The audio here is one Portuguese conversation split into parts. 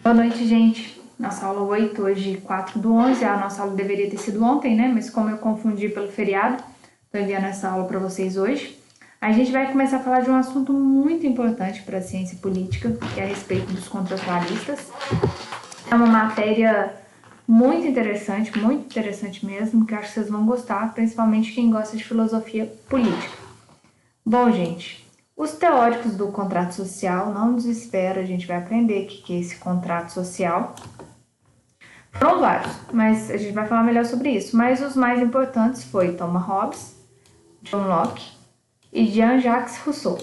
Boa noite, gente. Nossa aula 8, hoje 4/11. A nossa aula deveria ter sido ontem, né? Mas como eu confundi pelo feriado, estou enviando essa aula para vocês hoje. A gente vai começar a falar de um assunto muito importante para a ciência política, que é a respeito dos contratualistas. É uma matéria muito interessante mesmo, que eu acho que vocês vão gostar, principalmente quem gosta de filosofia política. Bom, gente, os teóricos do contrato social, não desespera, a gente vai aprender o que é esse contrato social. Foram vários, mas a gente vai falar melhor sobre isso. Mas os mais importantes foi Thomas Hobbes, John Locke e Jean-Jacques Rousseau.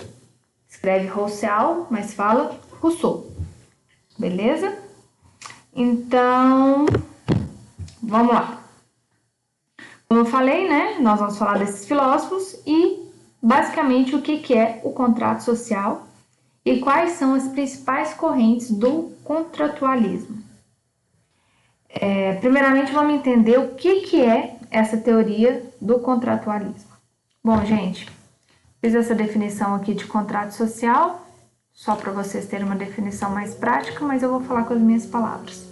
Escreve Rousseau, mas fala Rousseau. Beleza? Então, vamos lá. Como eu falei, né? Nós vamos falar desses filósofos e basicamente o que é o contrato social e quais são as principais correntes do contratualismo. Primeiramente, vamos entender o que é essa teoria do contratualismo. Bom, gente, fiz essa definição aqui de contrato social, só para vocês terem uma definição mais prática, mas eu vou falar com as minhas palavras.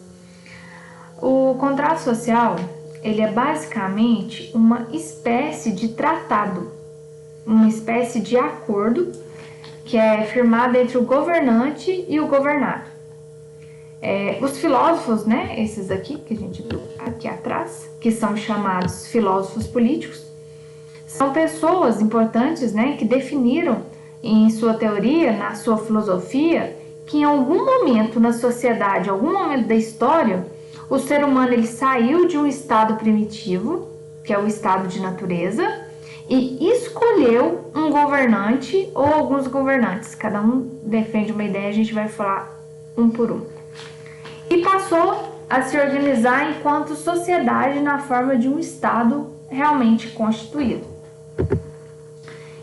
O contrato social, ele é basicamente uma espécie de tratado, uma espécie de acordo que é firmado entre o governante e o governado. Os filósofos, né, esses aqui que a gente viu aqui atrás, que são chamados filósofos políticos, são pessoas importantes, né, que definiram em sua teoria, na sua filosofia, que em algum momento na sociedade, algum momento da história, o ser humano ele saiu de um estado primitivo, que é o estado de natureza, e escolheu um governante ou alguns governantes. Cada um defende uma ideia, a gente vai falar um por um. E passou a se organizar enquanto sociedade na forma de um estado realmente constituído.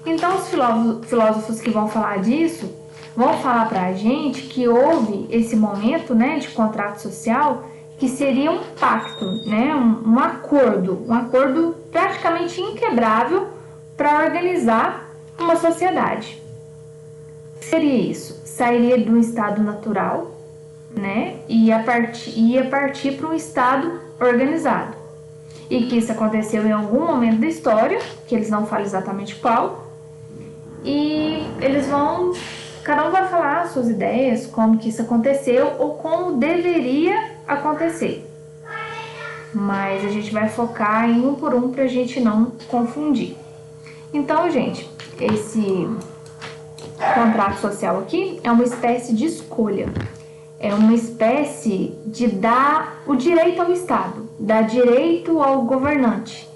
Então, os filósofos que vão falar disso vão falar para a gente que houve esse momento, né, de contrato social, que seria um pacto, né, um acordo praticamente inquebrável para organizar uma sociedade. O que seria isso? Sairia de um estado natural, né, e ia partir para um estado organizado. E que isso aconteceu em algum momento da história, que eles não falam exatamente qual, e cada um vai falar suas ideias, como que isso aconteceu ou como deveria acontecer. Mas a gente vai focar em um por um para a gente não confundir. Então, gente, esse contrato social aqui é uma espécie de escolha. É uma espécie de dar o direito ao Estado, dar direito ao governante,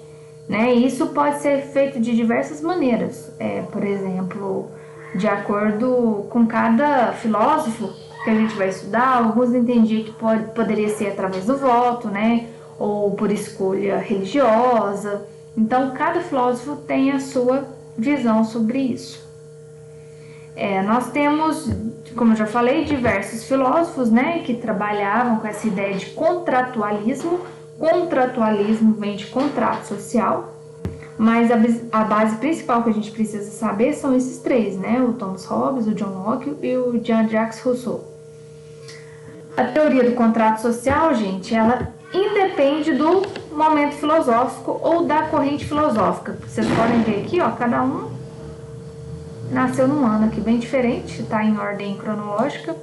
né? Isso pode ser feito de diversas maneiras. Por exemplo, de acordo com cada filósofo que a gente vai estudar, alguns entendiam que poderia ser através do voto, né? Ou por escolha religiosa. Então, cada filósofo tem a sua visão sobre isso. Nós temos, como eu já falei, diversos filósofos, né, que trabalhavam com essa ideia de contratualismo. Contratualismo vem de contrato social, mas a base principal que a gente precisa saber são esses três, né, o Thomas Hobbes, o John Locke e o Jean-Jacques Rousseau. A teoria do contrato social, gente, ela independe do momento filosófico ou da corrente filosófica. Vocês podem ver aqui, ó, cada um nasceu num ano aqui bem diferente, está em ordem cronológica.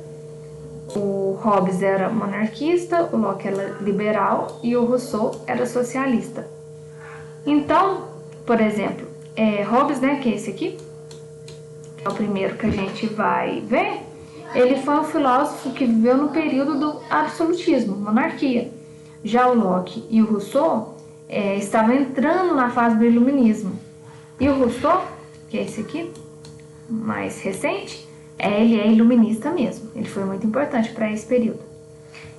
O Hobbes era monarquista, o Locke era liberal e o Rousseau era socialista. Então, por exemplo, Hobbes, né, que é esse aqui, que é o primeiro que a gente vai ver, ele foi um filósofo que viveu no período do absolutismo, monarquia. Já o Locke e o Rousseau estavam entrando na fase do iluminismo. E o Rousseau, que é esse aqui, mais recente, ele é iluminista mesmo. Ele foi muito importante para esse período.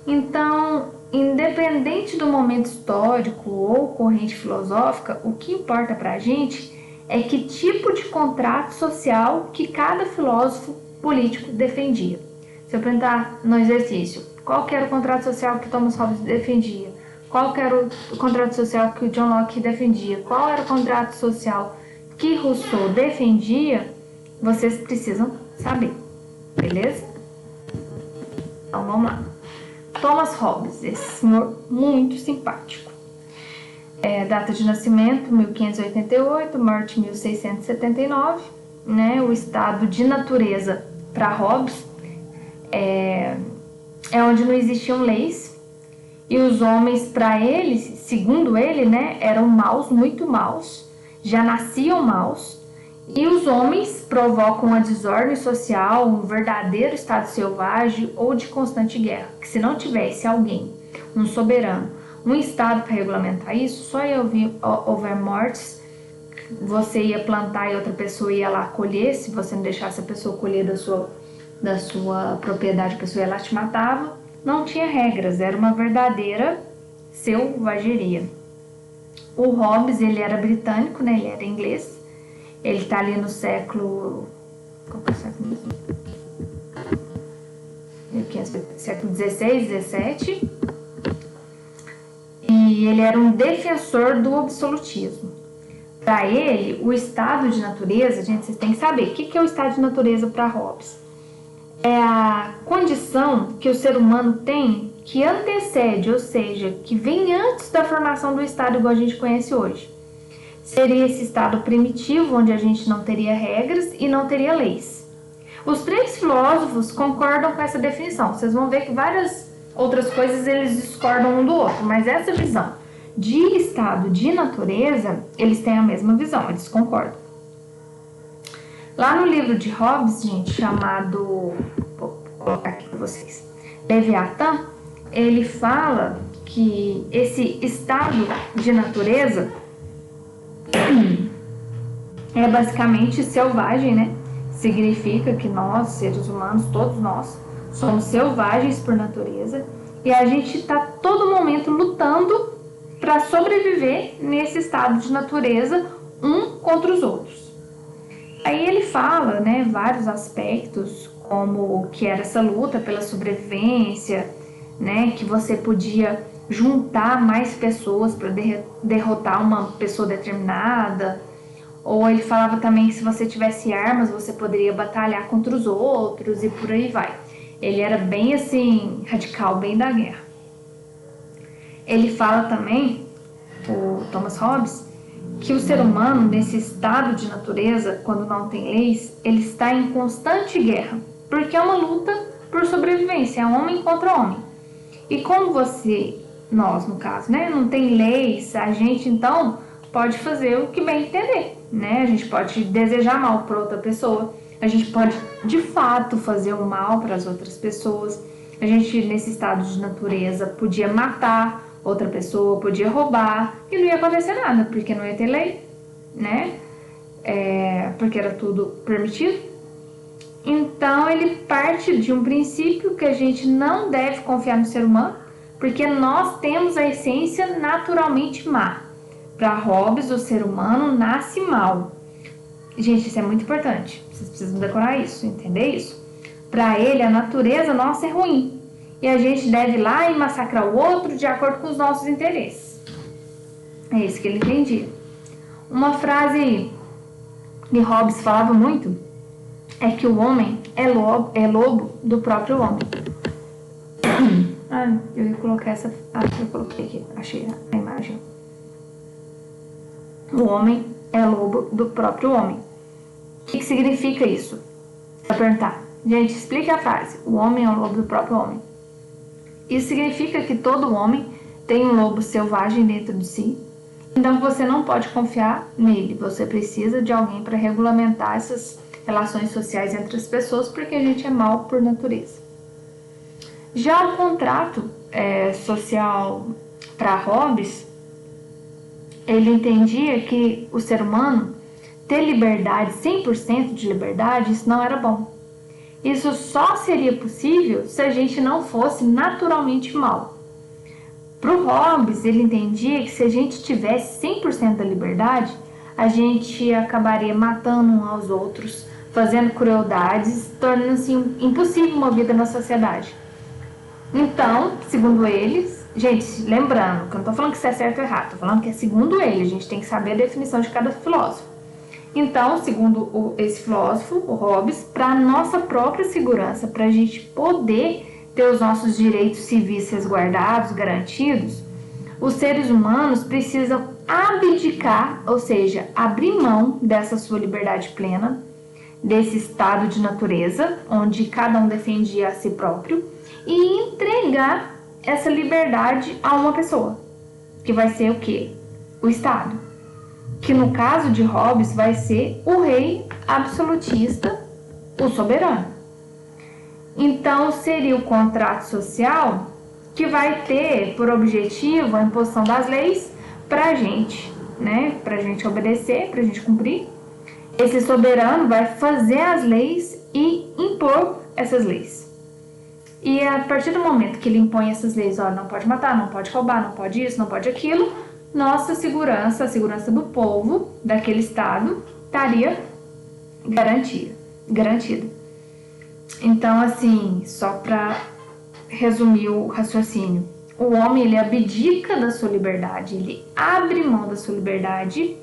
Então, independente do momento histórico ou corrente filosófica, o que importa para a gente é que tipo de contrato social que cada filósofo político defendia. Se eu perguntar no exercício, qual que era o contrato social que Thomas Hobbes defendia? Qual que era o contrato social que o John Locke defendia? Qual era o contrato social que Rousseau defendia? Vocês precisam saber, beleza? Então vamos lá. Thomas Hobbes, esse senhor muito simpático. Data de nascimento 1588, morte 1679, né? O estado de natureza para Hobbes é onde não existiam leis e os homens, para ele, segundo ele, né, eram maus, muito maus, já nasciam maus, e os homens provocam a desordem social, um verdadeiro estado selvagem ou de constante guerra, que se não tivesse alguém, um soberano, um estado para regulamentar isso, só ia houver mortes, você ia plantar e outra pessoa ia lá colher, se você não deixasse a pessoa colher da sua propriedade, a pessoa ia lá te matava, não tinha regras, era uma verdadeira selvageria. O Hobbes, ele era britânico, né, ele era inglês, ele está ali no século... Qual que é o século mesmo? Século XVI, XVII. E ele era um defensor do absolutismo. Para ele, o estado de natureza, gente, vocês têm que saber, o que é o estado de natureza para Hobbes? É a condição que o ser humano tem que antecede, ou seja, que vem antes da formação do estado igual a gente conhece hoje. Seria esse estado primitivo, onde a gente não teria regras e não teria leis. Os três filósofos concordam com essa definição. Vocês vão ver que várias outras coisas eles discordam um do outro, mas essa visão de estado de natureza, eles têm a mesma visão, eles concordam. Lá no livro de Hobbes, gente, chamado, vou colocar aqui para vocês, Leviatã, ele fala que esse estado de natureza é basicamente selvagem, né? Significa que nós, seres humanos, todos nós, somos selvagens por natureza e a gente está todo momento lutando para sobreviver nesse estado de natureza um contra os outros. Aí ele fala, né, vários aspectos, como que era essa luta pela sobrevivência, né, que você podia juntar mais pessoas para derrotar uma pessoa determinada, ou ele falava também que se você tivesse armas, você poderia batalhar contra os outros e por aí vai. Ele era bem assim, radical, bem da guerra. Ele fala também, o Thomas Hobbes, que o ser humano, nesse estado de natureza, quando não tem leis, ele está em constante guerra, porque é uma luta por sobrevivência, é homem contra homem. E como nós no caso, né, não tem leis, a gente então pode fazer o que bem entender, né? A gente pode desejar mal para outra pessoa, a gente pode de fato fazer o mal para as outras pessoas, a gente nesse estado de natureza podia matar outra pessoa, podia roubar e não ia acontecer nada, porque não ia ter lei, né? Porque era tudo permitido. Então ele parte de um princípio que a gente não deve confiar no ser humano, porque nós temos a essência naturalmente má. Para Hobbes, o ser humano nasce mal. Gente, isso é muito importante. Vocês precisam decorar isso, entender isso. Para ele, a natureza nossa é ruim. E a gente deve ir lá e massacrar o outro de acordo com os nossos interesses. É isso que ele entendia. Uma frase que Hobbes falava muito é que o homem é lobo do próprio homem. Eu ia colocar essa... eu coloquei aqui. Achei a imagem. O homem é lobo do próprio homem. O que significa isso? Vou perguntar. Gente, explique a frase. O homem é o lobo do próprio homem. Isso significa que todo homem tem um lobo selvagem dentro de si. Então você não pode confiar nele. Você precisa de alguém para regulamentar essas relações sociais entre as pessoas, porque a gente é mau por natureza. Já o contrato social para Hobbes, ele entendia que o ser humano ter liberdade, 100% de liberdade, isso não era bom. Isso só seria possível se a gente não fosse naturalmente mal. Para o Hobbes, ele entendia que se a gente tivesse 100% da liberdade, a gente acabaria matando uns aos outros, fazendo crueldades, tornando-se impossível uma vida na sociedade. Então, segundo eles, gente, lembrando que eu não estou falando que isso é certo ou errado, estou falando que é segundo ele, a gente tem que saber a definição de cada filósofo. Então, segundo esse filósofo, o Hobbes, para a nossa própria segurança, para a gente poder ter os nossos direitos civis resguardados, garantidos, os seres humanos precisam abdicar, ou seja, abrir mão dessa sua liberdade plena, desse estado de natureza, onde cada um defendia a si próprio, e entregar essa liberdade a uma pessoa, que vai ser o quê? O Estado. Que no caso de Hobbes vai ser o rei absolutista, o soberano. Então seria o contrato social que vai ter por objetivo a imposição das leis pra gente, né? Pra gente obedecer, pra gente cumprir. Esse soberano vai fazer as leis e impor essas leis. E a partir do momento que ele impõe essas leis, ó, não pode matar, não pode roubar, não pode isso, não pode aquilo, nossa segurança, a segurança do povo, daquele estado, estaria garantida. Então, assim, só para resumir o raciocínio, o homem, ele abdica da sua liberdade, ele abre mão da sua liberdade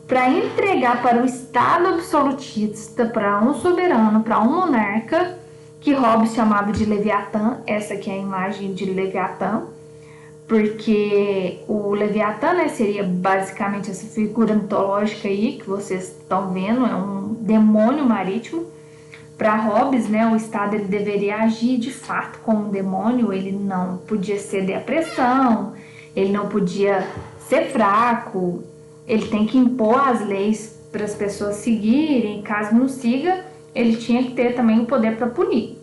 para entregar para o Estado absolutista, para um soberano, para um monarca, que Hobbes chamava de Leviatã. Essa aqui é a imagem de Leviatã, porque o Leviatã, né, seria basicamente essa figura mitológica aí que vocês estão vendo, é um demônio marítimo. Para Hobbes, né, o Estado ele deveria agir de fato como um demônio, ele não podia ceder à pressão, ele não podia ser fraco, ele tem que impor as leis para as pessoas seguirem, caso não siga, ele tinha que ter também o poder para punir.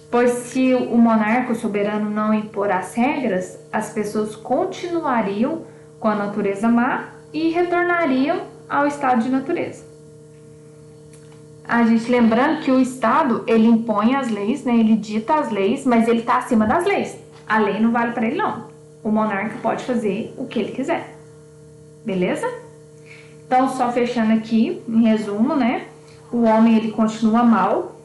Pois se o monarca, o soberano, não impor as regras, as pessoas continuariam com a natureza má e retornariam ao estado de natureza. A gente lembrando que o Estado, ele impõe as leis, né? Ele dita as leis, mas ele está acima das leis. A lei não vale para ele, não. O monarca pode fazer o que ele quiser. Beleza? Então, só fechando aqui, em resumo, né? O homem, ele continua mal.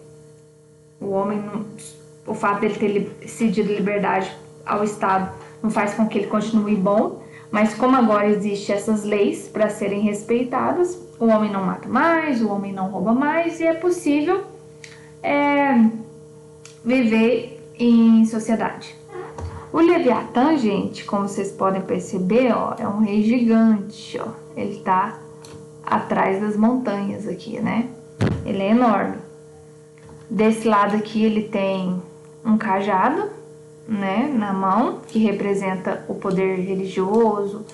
O fato dele ter cedido liberdade ao Estado não faz com que ele continue bom. Mas como agora existem essas leis para serem respeitadas, o homem não mata mais, o homem não rouba mais e é possível viver em sociedade. O Leviatã, gente, como vocês podem perceber, ó, é um rei gigante, ó. Ele tá atrás das montanhas aqui, né? Ele é enorme. Desse lado aqui ele tem um cajado, né, na mão, que representa o poder religioso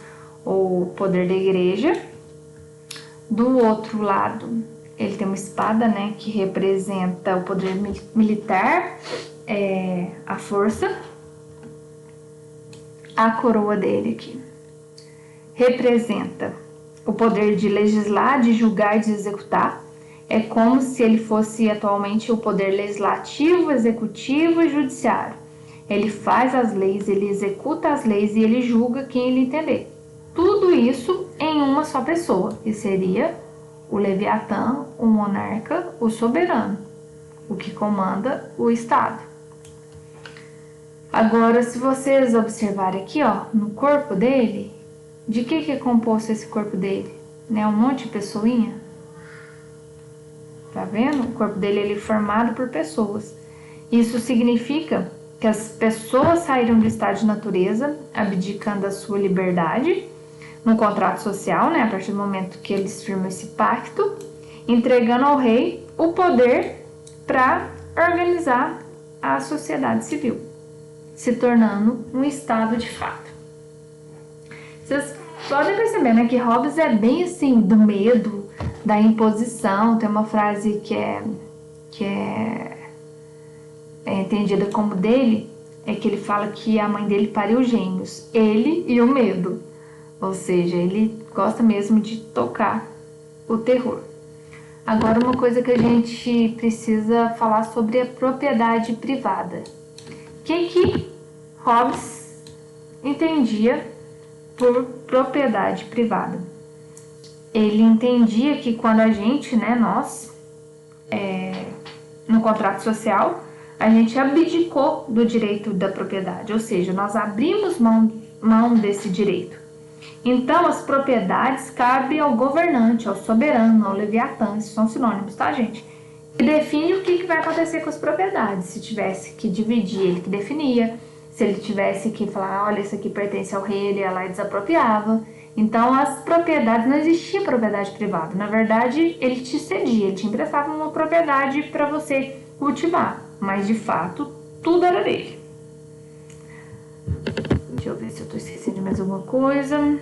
ou o poder da igreja. Do outro lado, ele tem uma espada, né, que representa o poder militar, a força. A coroa dele aqui representa o poder de legislar, de julgar e de executar. É como se ele fosse atualmente o poder legislativo, executivo e judiciário. Ele faz as leis, ele executa as leis e ele julga quem ele entender. Tudo isso em uma só pessoa, que seria o Leviatã, o monarca, o soberano, o que comanda o Estado. Agora, se vocês observarem aqui, ó, no corpo dele, de que é composto esse corpo dele? Né, um monte de pessoinha. Tá vendo? O corpo dele ele é formado por pessoas. Isso significa que as pessoas saíram do estado de natureza, abdicando da sua liberdade, no contrato social, né, a partir do momento que eles firmam esse pacto, entregando ao rei o poder para organizar a sociedade civil, se tornando um estado de fato. Vocês podem perceber, né, que Hobbes é bem assim, do medo, da imposição. Tem uma frase que é entendida como dele, é que ele fala que a mãe dele pariu gêmeos, ele e o medo. Ou seja, ele gosta mesmo de tocar o terror. Agora, uma coisa que a gente precisa falar sobre a propriedade privada. O que Hobbes entendia por propriedade privada? Ele entendia que quando a gente, né, nós, no contrato social, a gente abdicou do direito da propriedade, ou seja, nós abrimos mão desse direito. Então, as propriedades cabem ao governante, ao soberano, ao Leviatã, esses são sinônimos, tá, gente? E define o que vai acontecer com as propriedades. Se tivesse que dividir, ele que definia. Se ele tivesse que falar, olha, isso aqui pertence ao rei, ele ia lá e desapropriava. Então, as propriedades, não existia propriedade privada. Na verdade, ele te cedia, ele te emprestava uma propriedade para você cultivar. Mas, de fato, tudo era dele. Deixa eu ver se eu estou esquecendo de mais alguma coisa.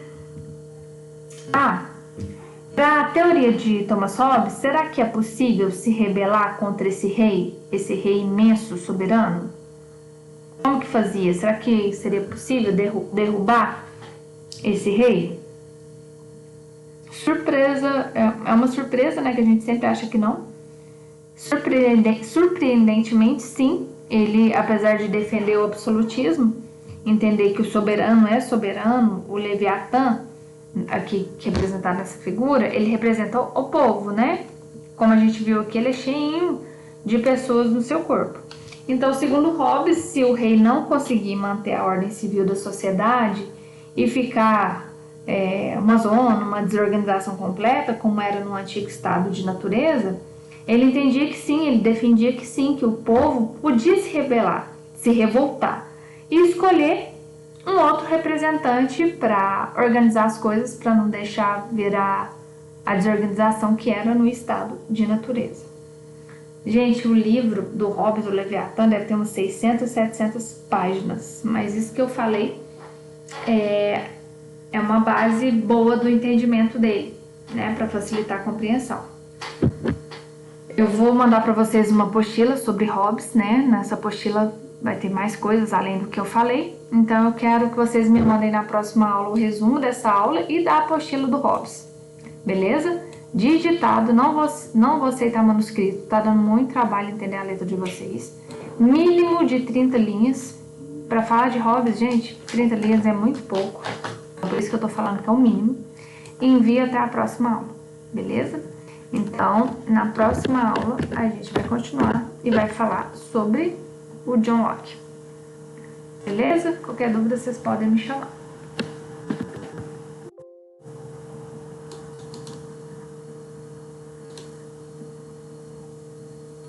Para a teoria de Thomas Hobbes, será que é possível se rebelar contra esse rei imenso, soberano? Como que fazia? Será que seria possível derrubar esse rei? Surpresa, é uma surpresa, né, que a gente sempre acha que não. Surpreendentemente, sim, ele, apesar de defender o absolutismo, entender que o soberano é soberano, o Leviatã, aqui representado nessa figura, ele representa o povo, né? Como a gente viu aqui, ele é cheio de pessoas no seu corpo. Então, segundo Hobbes, se o rei não conseguir manter a ordem civil da sociedade e ficar uma zona, uma desorganização completa, como era no antigo estado de natureza, ele entendia que sim, ele defendia que sim, que o povo podia se rebelar, se revoltar e escolher um outro representante para organizar as coisas, para não deixar virar a desorganização que era no estado de natureza. Gente, o livro do Hobbes, o Leviatã, deve ter umas 600, 700 páginas, mas isso que eu falei é uma base boa do entendimento dele, né, para facilitar a compreensão. Eu vou mandar para vocês uma apostila sobre Hobbes, né? Nessa apostila vai ter mais coisas além do que eu falei. Então eu quero que vocês me mandem na próxima aula o resumo dessa aula e da apostila do Hobbes. Beleza? Digitado, não vou aceitar manuscrito, tá dando muito trabalho entender a letra de vocês. Mínimo de 30 linhas. Para falar de Hobbes, gente, 30 linhas é muito pouco. Por isso que eu tô falando que é o mínimo. Envia até a próxima aula, beleza? Então, na próxima aula, a gente vai continuar e vai falar sobre o John Locke. Beleza? Qualquer dúvida, vocês podem me chamar.